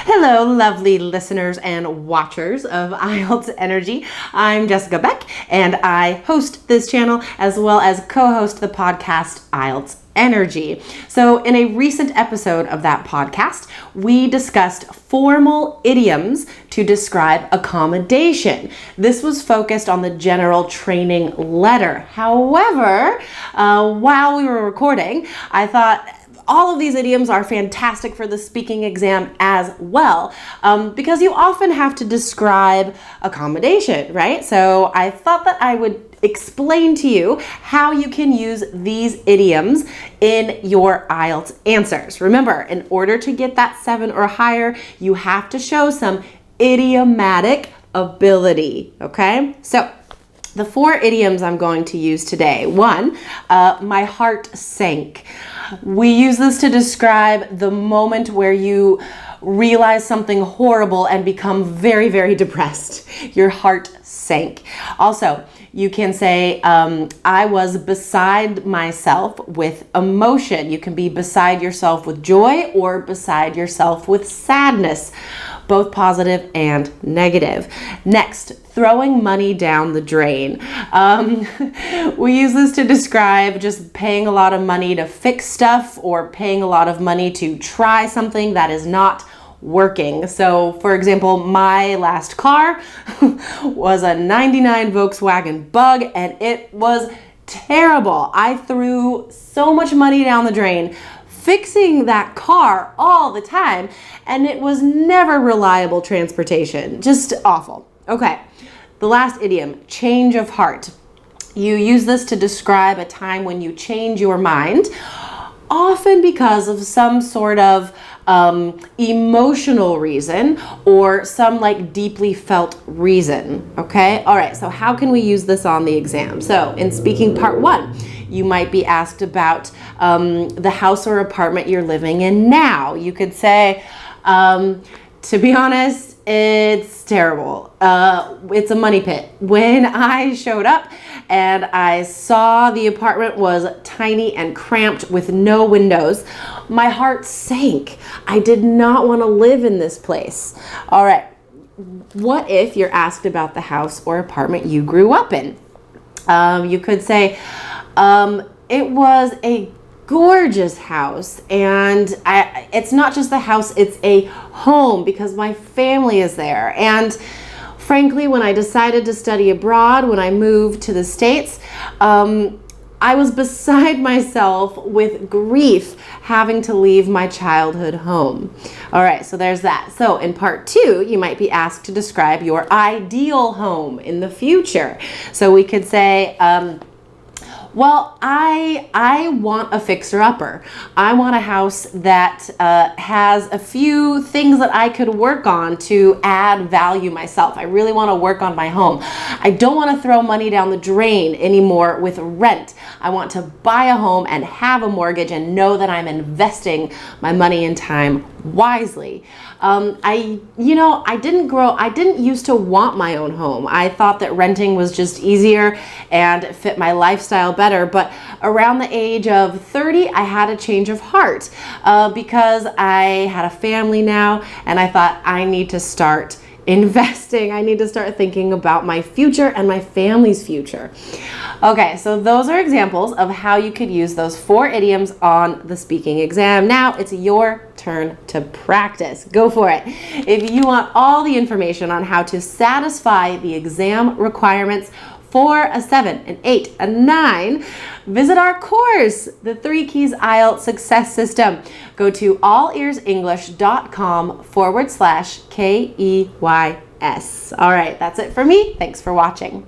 Hello, lovely listeners and watchers of IELTS Energy. I'm Jessica Beck, and I host this channel as well as co-host the podcast IELTS Energy. So in a recent episode of that podcast, we discussed formal idioms to describe accommodation. This was focused on the general training letter. However, while we were recording, I thought all of these idioms are fantastic for the speaking exam as well, because you often have to describe accommodation, right? So I thought that I would explain to you how you can use these idioms in your IELTS answers. Remember, in order to get that 7 or higher, you have to show some idiomatic ability, okay? So the 4 idioms I'm going to use today. 1, my heart sank. We use this to describe the moment where you realize something horrible and become very, very depressed. Your heart sank. Also, you can say, I was beside myself with emotion. You can be beside yourself with joy or beside yourself with sadness. Both positive and negative. Next, throwing money down the drain. We use this to describe just paying a lot of money to fix stuff or paying a lot of money to try something that is not working. So for example, my last car was a 99 Volkswagen Bug and it was terrible. I threw so much money down the drain fixing that car all the time, and it was never reliable transportation. Just awful. Okay, the last idiom, change of heart. You use this to describe a time when you change your mind, often because of some sort of emotional reason or some like deeply felt reason, okay? All right, so how can we use this on the exam? So in speaking part 1, you might be asked about the house or apartment you're living in now. You could say, to be honest, it's terrible. It's a money pit. When I showed up and I saw the apartment was tiny and cramped with no windows, my heart sank. I did not want to live in this place. All right. What if you're asked about the house or apartment you grew up in? You could say, it was a gorgeous house, and it's not just the house, it's a home because my family is there. And frankly, when I decided to study abroad, when I moved to the States, I was beside myself with grief having to leave my childhood home. All right, so there's that. So in part 2, you might be asked to describe your ideal home in the future. So we could say, well, I want a fixer-upper. I want a house that has a few things that I could work on to add value myself. I really want to work on my home. I don't want to throw money down the drain anymore with rent. I want to buy a home and have a mortgage and know that I'm investing my money and time wisely. I didn't used to want my own home. I thought that renting was just easier and fit my lifestyle better. But around the age of 30, I had a change of heart because I had a family now, and I thought I need to start investing. I need to start thinking about my future and my family's future. Okay, so those are examples of how you could use those 4 idioms on the speaking exam. Now it's your turn to practice. Go for it. If you want all the information on how to satisfy the exam requirements for a 7, an 8, a 9, visit our course, the 3 Keys IELTS Success System. Go to allearsenglish.com/KEYS. All right, that's it for me. Thanks for watching.